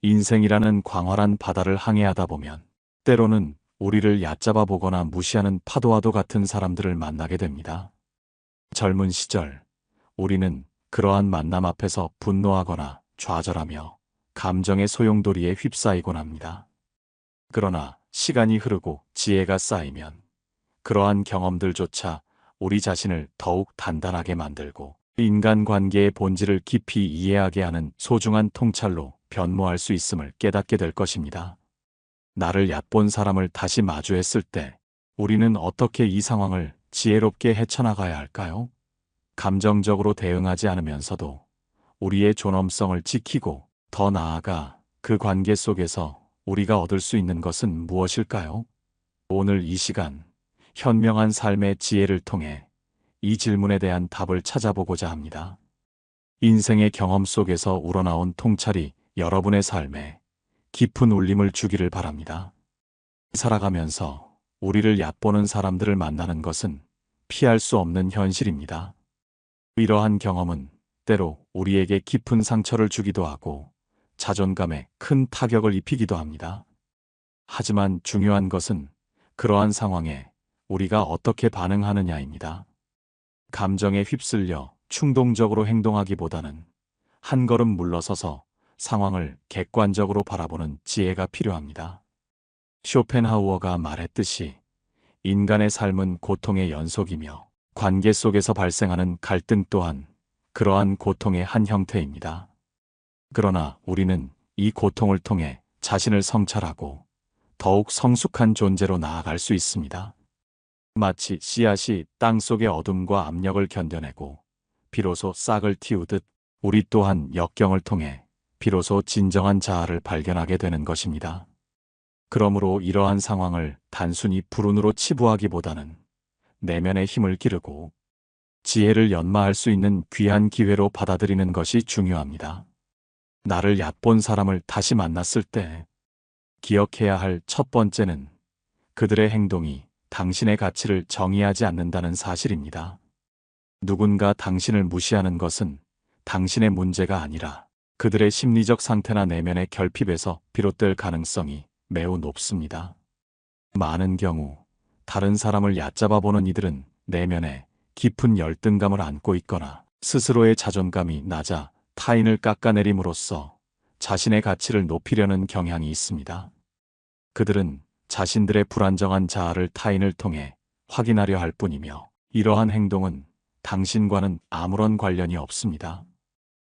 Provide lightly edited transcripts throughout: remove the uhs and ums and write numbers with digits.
인생이라는 광활한 바다를 항해하다 보면 때로는 우리를 얕잡아 보거나 무시하는 파도와도 같은 사람들을 만나게 됩니다. 젊은 시절, 우리는 그러한 만남 앞에서 분노하거나 좌절하며 감정의 소용돌이에 휩싸이곤 합니다. 그러나 시간이 흐르고 지혜가 쌓이면 그러한 경험들조차 우리 자신을 더욱 단단하게 만들고 인간관계의 본질을 깊이 이해하게 하는 소중한 통찰로 변모할 수 있음을 깨닫게 될 것입니다. 나를 얕본 사람을 다시 마주했을 때 우리는 어떻게 이 상황을 지혜롭게 헤쳐나가야 할까요? 감정적으로 대응하지 않으면서도 우리의 존엄성을 지키고 더 나아가 그 관계 속에서 우리가 얻을 수 있는 것은 무엇일까요? 오늘 이 시간 현명한 삶의 지혜를 통해 이 질문에 대한 답을 찾아보고자 합니다. 인생의 경험 속에서 우러나온 통찰이 여러분의 삶에 깊은 울림을 주기를 바랍니다. 살아가면서 우리를 얕보는 사람들을 만나는 것은 피할 수 없는 현실입니다. 이러한 경험은 때로 우리에게 깊은 상처를 주기도 하고 자존감에 큰 타격을 입히기도 합니다. 하지만 중요한 것은 그러한 상황에 우리가 어떻게 반응하느냐입니다. 감정에 휩쓸려 충동적으로 행동하기보다는 한 걸음 물러서서 상황을 객관적으로 바라보는 지혜가 필요합니다. 쇼펜하우어가 말했듯이 인간의 삶은 고통의 연속이며 관계 속에서 발생하는 갈등 또한 그러한 고통의 한 형태입니다. 그러나 우리는 이 고통을 통해 자신을 성찰하고 더욱 성숙한 존재로 나아갈 수 있습니다. 마치 씨앗이 땅속의 어둠과 압력을 견뎌내고 비로소 싹을 틔우듯 우리 또한 역경을 통해 비로소 진정한 자아를 발견하게 되는 것입니다. 그러므로 이러한 상황을 단순히 불운으로 치부하기보다는 내면의 힘을 기르고 지혜를 연마할 수 있는 귀한 기회로 받아들이는 것이 중요합니다. 나를 얕본 사람을 다시 만났을 때 기억해야 할 첫 번째는 그들의 행동이 당신의 가치를 정의하지 않는다는 사실입니다. 누군가 당신을 무시하는 것은 당신의 문제가 아니라 그들의 심리적 상태나 내면의 결핍에서 비롯될 가능성이 매우 높습니다. 많은 경우 다른 사람을 얕잡아 보는 이들은 내면에 깊은 열등감을 안고 있거나 스스로의 자존감이 낮아 타인을 깎아내림으로써 자신의 가치를 높이려는 경향이 있습니다. 그들은 자신들의 불안정한 자아를 타인을 통해 확인하려 할 뿐이며 이러한 행동은 당신과는 아무런 관련이 없습니다.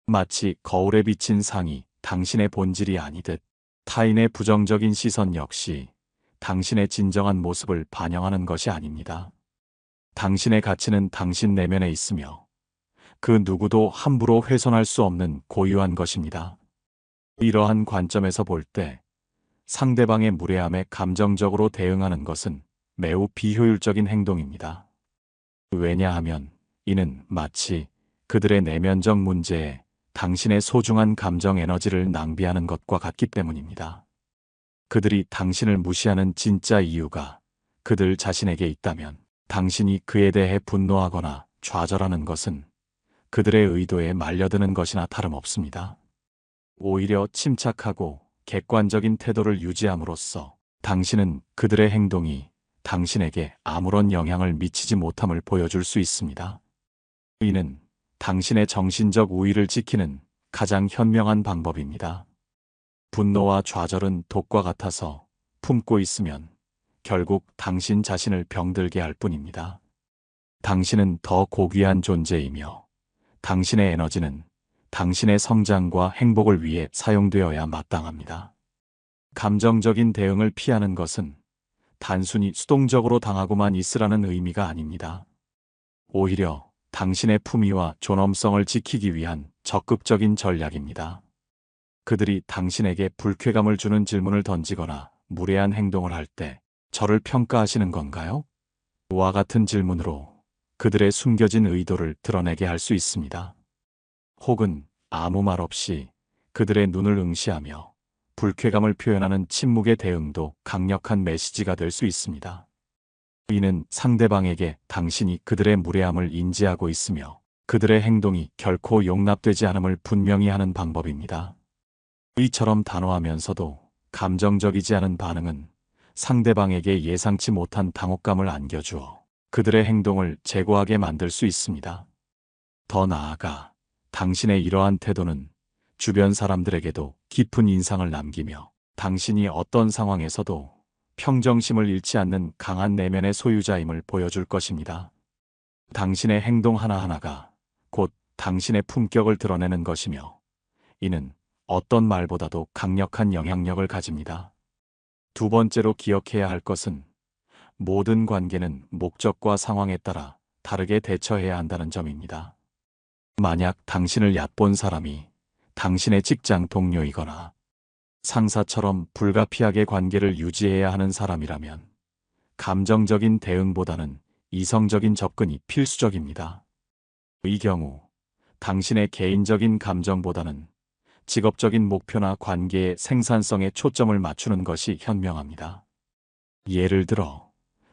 마치 거울에 비친 상이 당신의 본질이 아니듯 타인의 부정적인 시선 역시 당신의 진정한 모습을 반영하는 것이 아닙니다. 당신의 가치는 당신 내면에 있으며 그 누구도 함부로 훼손할 수 없는 고유한 것입니다. 이러한 관점에서 볼 때 상대방의 무례함에 감정적으로 대응하는 것은 매우 비효율적인 행동입니다. 왜냐하면 이는 마치 그들의 내면적 문제에 당신의 소중한 감정 에너지를 낭비하는 것과 같기 때문입니다. 그들이 당신을 무시하는 진짜 이유가 그들 자신에게 있다면 당신이 그에 대해 분노하거나 좌절하는 것은 그들의 의도에 말려드는 것이나 다름없습니다. 오히려 침착하고 객관적인 태도를 유지함으로써 당신은 그들의 행동이 당신에게 아무런 영향을 미치지 못함을 보여줄 수 있습니다. 이는 당신의 정신적 우위를 지키는 가장 현명한 방법입니다. 분노와 좌절은 독과 같아서 품고 있으면 결국 당신 자신을 병들게 할 뿐입니다. 당신은 더 고귀한 존재이며 당신의 에너지는 당신의 성장과 행복을 위해 사용되어야 마땅합니다. 감정적인 대응을 피하는 것은 단순히 수동적으로 당하고만 있으라는 의미가 아닙니다. 오히려 당신의 품위와 존엄성을 지키기 위한 적극적인 전략입니다. 그들이 당신에게 불쾌감을 주는 질문을 던지거나 무례한 행동을 할 때 저를 평가하시는 건가요? 와 같은 질문으로 그들의 숨겨진 의도를 드러내게 할 수 있습니다. 혹은 아무 말 없이 그들의 눈을 응시하며 불쾌감을 표현하는 침묵의 대응도 강력한 메시지가 될 수 있습니다. 이는 상대방에게 당신이 그들의 무례함을 인지하고 있으며 그들의 행동이 결코 용납되지 않음을 분명히 하는 방법입니다. 이처럼 단호하면서도 감정적이지 않은 반응은 상대방에게 예상치 못한 당혹감을 안겨주어 그들의 행동을 재고하게 만들 수 있습니다. 더 나아가 당신의 이러한 태도는 주변 사람들에게도 깊은 인상을 남기며 당신이 어떤 상황에서도 평정심을 잃지 않는 강한 내면의 소유자임을 보여줄 것입니다. 당신의 행동 하나하나가 곧 당신의 품격을 드러내는 것이며 이는 어떤 말보다도 강력한 영향력을 가집니다. 두 번째로 기억해야 할 것은 모든 관계는 목적과 상황에 따라 다르게 대처해야 한다는 점입니다. 만약 당신을 얕본 사람이 당신의 직장 동료이거나 상사처럼 불가피하게 관계를 유지해야 하는 사람이라면 감정적인 대응보다는 이성적인 접근이 필수적입니다. 이 경우 당신의 개인적인 감정보다는 직업적인 목표나 관계의 생산성에 초점을 맞추는 것이 현명합니다. 예를 들어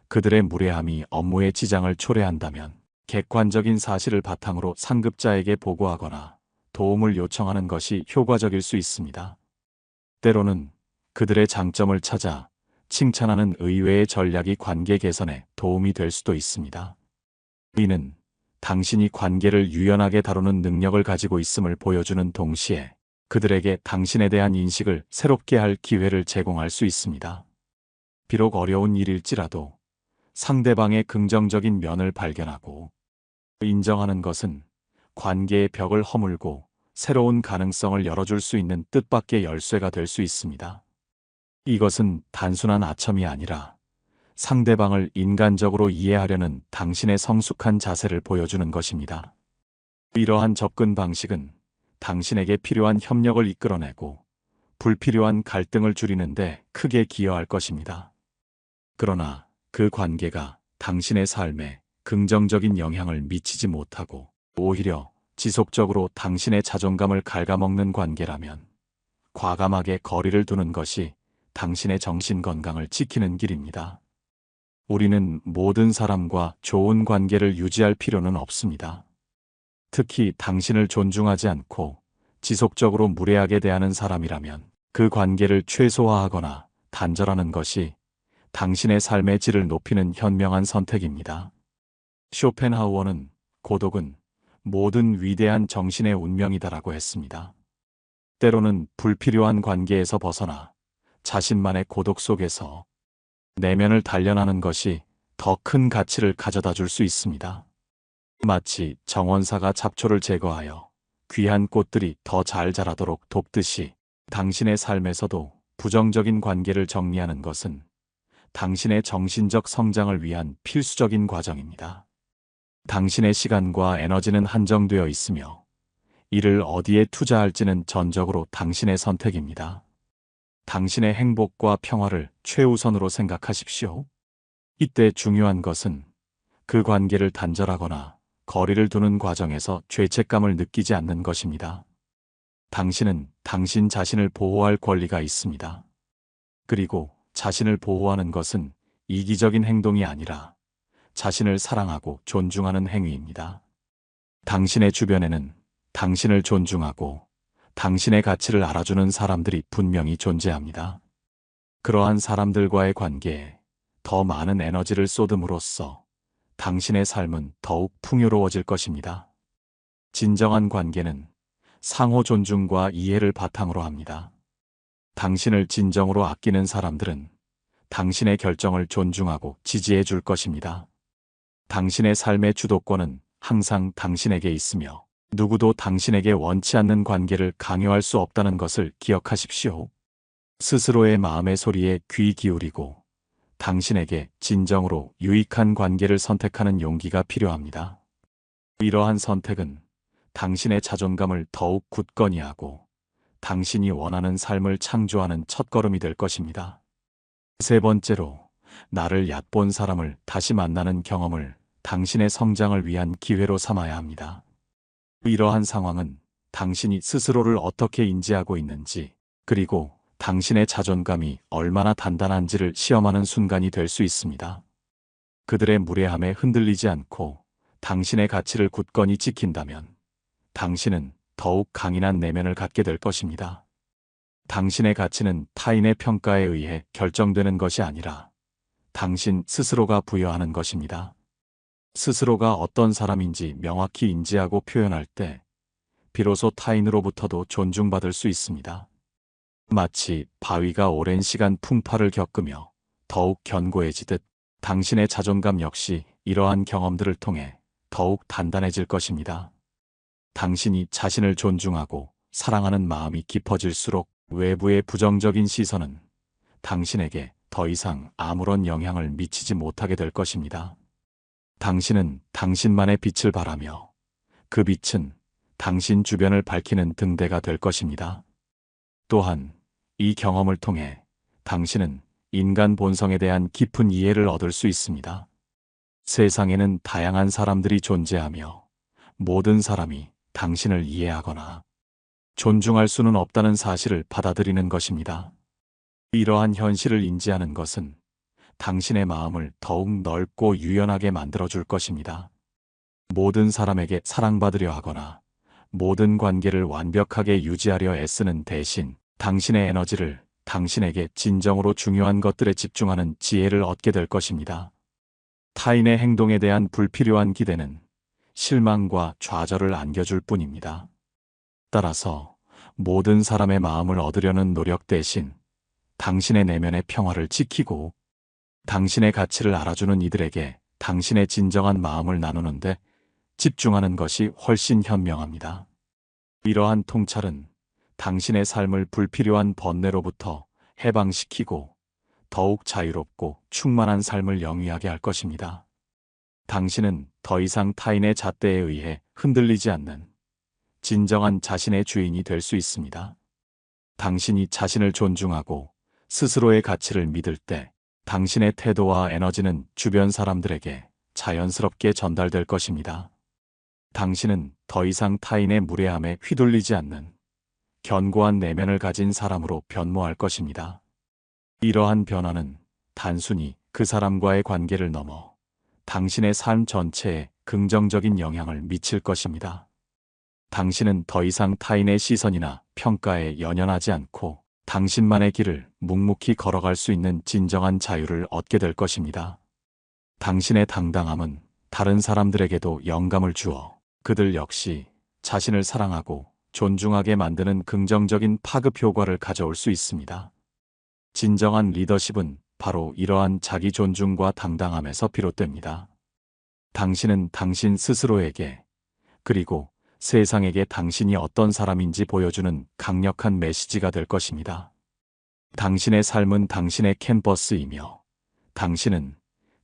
그들의 무례함이 업무에 지장을 초래한다면 객관적인 사실을 바탕으로 상급자에게 보고하거나 도움을 요청하는 것이 효과적일 수 있습니다. 때로는 그들의 장점을 찾아 칭찬하는 의외의 전략이 관계 개선에 도움이 될 수도 있습니다. 이는 당신이 관계를 유연하게 다루는 능력을 가지고 있음을 보여주는 동시에 그들에게 당신에 대한 인식을 새롭게 할 기회를 제공할 수 있습니다. 비록 어려운 일일지라도 상대방의 긍정적인 면을 발견하고 인정하는 것은 관계의 벽을 허물고 새로운 가능성을 열어줄 수 있는 뜻밖의 열쇠가 될 수 있습니다. 이것은 단순한 아첨이 아니라 상대방을 인간적으로 이해하려는 당신의 성숙한 자세를 보여주는 것입니다. 이러한 접근 방식은 당신에게 필요한 협력을 이끌어내고 불필요한 갈등을 줄이는데 크게 기여할 것입니다. 그러나 그 관계가 당신의 삶에 긍정적인 영향을 미치지 못하고 오히려 지속적으로 당신의 자존감을 갉아먹는 관계라면 과감하게 거리를 두는 것이 당신의 정신 건강을 지키는 길입니다. 우리는 모든 사람과 좋은 관계를 유지할 필요는 없습니다. 특히 당신을 존중하지 않고 지속적으로 무례하게 대하는 사람이라면 그 관계를 최소화하거나 단절하는 것이 당신의 삶의 질을 높이는 현명한 선택입니다. 쇼펜하우어는 고독은 모든 위대한 정신의 운명이다라고 했습니다. 때로는 불필요한 관계에서 벗어나 자신만의 고독 속에서 내면을 단련하는 것이 더 큰 가치를 가져다 줄 수 있습니다. 마치 정원사가 잡초를 제거하여 귀한 꽃들이 더 잘 자라도록 돕듯이 당신의 삶에서도 부정적인 관계를 정리하는 것은 당신의 정신적 성장을 위한 필수적인 과정입니다. 당신의 시간과 에너지는 한정되어 있으며 이를 어디에 투자할지는 전적으로 당신의 선택입니다. 당신의 행복과 평화를 최우선으로 생각하십시오. 이때 중요한 것은 그 관계를 단절하거나 거리를 두는 과정에서 죄책감을 느끼지 않는 것입니다. 당신은 당신 자신을 보호할 권리가 있습니다. 그리고 자신을 보호하는 것은 이기적인 행동이 아니라 자신을 사랑하고 존중하는 행위입니다. 당신의 주변에는 당신을 존중하고 당신의 가치를 알아주는 사람들이 분명히 존재합니다. 그러한 사람들과의 관계에 더 많은 에너지를 쏟음으로써 당신의 삶은 더욱 풍요로워질 것입니다. 진정한 관계는 상호 존중과 이해를 바탕으로 합니다. 당신을 진정으로 아끼는 사람들은 당신의 결정을 존중하고 지지해 줄 것입니다. 당신의 삶의 주도권은 항상 당신에게 있으며 누구도 당신에게 원치 않는 관계를 강요할 수 없다는 것을 기억하십시오. 스스로의 마음의 소리에 귀 기울이고 당신에게 진정으로 유익한 관계를 선택하는 용기가 필요합니다. 이러한 선택은 당신의 자존감을 더욱 굳건히 하고 당신이 원하는 삶을 창조하는 첫걸음이 될 것입니다. 세 번째로, 나를 얕본 사람을 다시 만나는 경험을 당신의 성장을 위한 기회로 삼아야 합니다. 이러한 상황은 당신이 스스로를 어떻게 인지하고 있는지, 그리고 당신의 자존감이 얼마나 단단한지를 시험하는 순간이 될 수 있습니다. 그들의 무례함에 흔들리지 않고 당신의 가치를 굳건히 지킨다면 당신은 더욱 강인한 내면을 갖게 될 것입니다. 당신의 가치는 타인의 평가에 의해 결정되는 것이 아니라 당신 스스로가 부여하는 것입니다. 스스로가 어떤 사람인지 명확히 인지하고 표현할 때 비로소 타인으로부터도 존중받을 수 있습니다. 마치 바위가 오랜 시간 풍파를 겪으며 더욱 견고해지듯 당신의 자존감 역시 이러한 경험들을 통해 더욱 단단해질 것입니다. 당신이 자신을 존중하고 사랑하는 마음이 깊어질수록 외부의 부정적인 시선은 당신에게 더 이상 아무런 영향을 미치지 못하게 될 것입니다. 당신은 당신만의 빛을 발하며 그 빛은 당신 주변을 밝히는 등대가 될 것입니다. 또한 이 경험을 통해 당신은 인간 본성에 대한 깊은 이해를 얻을 수 있습니다. 세상에는 다양한 사람들이 존재하며 모든 사람이 당신을 이해하거나 존중할 수는 없다는 사실을 받아들이는 것입니다. 이러한 현실을 인지하는 것은 당신의 마음을 더욱 넓고 유연하게 만들어줄 것입니다. 모든 사람에게 사랑받으려 하거나 모든 관계를 완벽하게 유지하려 애쓰는 대신 당신의 에너지를 당신에게 진정으로 중요한 것들에 집중하는 지혜를 얻게 될 것입니다. 타인의 행동에 대한 불필요한 기대는 실망과 좌절을 안겨줄 뿐입니다. 따라서 모든 사람의 마음을 얻으려는 노력 대신 당신의 내면의 평화를 지키고 당신의 가치를 알아주는 이들에게 당신의 진정한 마음을 나누는데 집중하는 것이 훨씬 현명합니다. 이러한 통찰은 당신의 삶을 불필요한 번뇌로부터 해방시키고 더욱 자유롭고 충만한 삶을 영위하게 할 것입니다. 당신은 더 이상 타인의 잣대에 의해 흔들리지 않는 진정한 자신의 주인이 될 수 있습니다. 당신이 자신을 존중하고 스스로의 가치를 믿을 때 당신의 태도와 에너지는 주변 사람들에게 자연스럽게 전달될 것입니다. 당신은 더 이상 타인의 무례함에 휘둘리지 않는 견고한 내면을 가진 사람으로 변모할 것입니다. 이러한 변화는 단순히 그 사람과의 관계를 넘어 당신의 삶 전체에 긍정적인 영향을 미칠 것입니다. 당신은 더 이상 타인의 시선이나 평가에 연연하지 않고 당신만의 길을 묵묵히 걸어갈 수 있는 진정한 자유를 얻게 될 것입니다. 당신의 당당함은 다른 사람들에게도 영감을 주어 그들 역시 자신을 사랑하고 존중하게 만드는 긍정적인 파급 효과를 가져올 수 있습니다. 진정한 리더십은 바로 이러한 자기 존중과 당당함에서 비롯됩니다. 당신은 당신 스스로에게 그리고 세상에게 당신이 어떤 사람인지 보여주는 강력한 메시지가 될 것입니다. 당신의 삶은 당신의 캔버스이며 당신은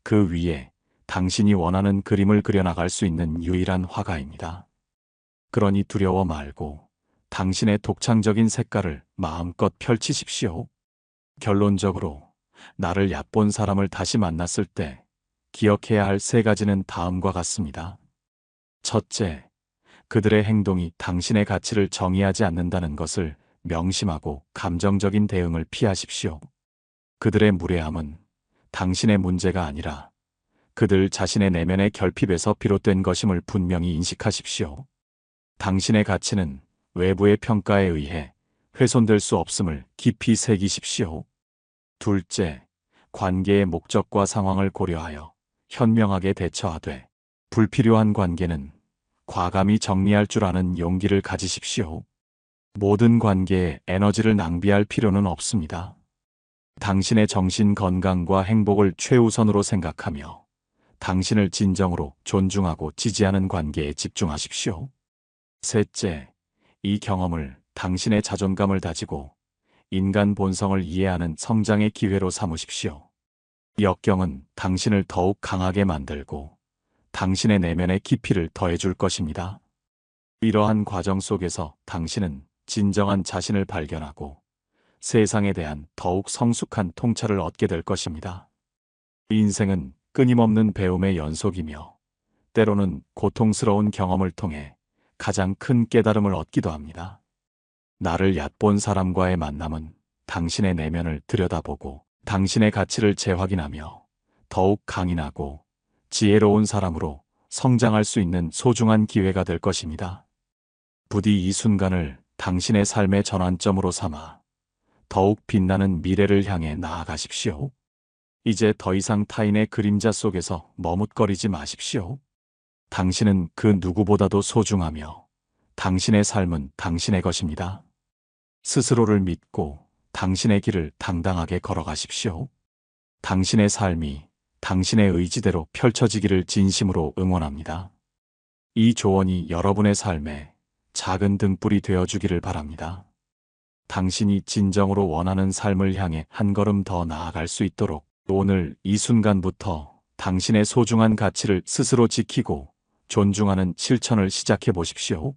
그 위에 당신이 원하는 그림을 그려나갈 수 있는 유일한 화가입니다. 그러니 두려워 말고 당신의 독창적인 색깔을 마음껏 펼치십시오. 결론적으로 나를 얕본 사람을 다시 만났을 때 기억해야 할 세 가지는 다음과 같습니다. 첫째, 그들의 행동이 당신의 가치를 정의하지 않는다는 것을 명심하고 감정적인 대응을 피하십시오. 그들의 무례함은 당신의 문제가 아니라 그들 자신의 내면의 결핍에서 비롯된 것임을 분명히 인식하십시오. 당신의 가치는 외부의 평가에 의해 훼손될 수 없음을 깊이 새기십시오. 둘째, 관계의 목적과 상황을 고려하여 현명하게 대처하되 불필요한 관계는 과감히 정리할 줄 아는 용기를 가지십시오. 모든 관계에 에너지를 낭비할 필요는 없습니다. 당신의 정신 건강과 행복을 최우선으로 생각하며 당신을 진정으로 존중하고 지지하는 관계에 집중하십시오. 셋째, 이 경험을 당신의 자존감을 다지고 인간 본성을 이해하는 성장의 기회로 삼으십시오. 역경은 당신을 더욱 강하게 만들고 당신의 내면의 깊이를 더해줄 것입니다. 이러한 과정 속에서 당신은 진정한 자신을 발견하고 세상에 대한 더욱 성숙한 통찰을 얻게 될 것입니다. 인생은 끊임없는 배움의 연속이며 때로는 고통스러운 경험을 통해 가장 큰 깨달음을 얻기도 합니다. 나를 얕본 사람과의 만남은 당신의 내면을 들여다보고 당신의 가치를 재확인하며 더욱 강인하고 지혜로운 사람으로 성장할 수 있는 소중한 기회가 될 것입니다. 부디 이 순간을 당신의 삶의 전환점으로 삼아 더욱 빛나는 미래를 향해 나아가십시오. 이제 더 이상 타인의 그림자 속에서 머뭇거리지 마십시오. 당신은 그 누구보다도 소중하며 당신의 삶은 당신의 것입니다. 스스로를 믿고 당신의 길을 당당하게 걸어가십시오. 당신의 삶이 당신의 의지대로 펼쳐지기를 진심으로 응원합니다. 이 조언이 여러분의 삶에 작은 등불이 되어주기를 바랍니다. 당신이 진정으로 원하는 삶을 향해 한 걸음 더 나아갈 수 있도록 오늘 이 순간부터 당신의 소중한 가치를 스스로 지키고 존중하는 실천을 시작해 보십시오.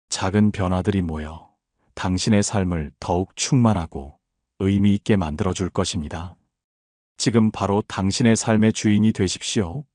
작은 변화들이 모여 당신의 삶을 더욱 충만하고 의미 있게 만들어줄 것입니다. 지금 바로 당신의 삶의 주인이 되십시오.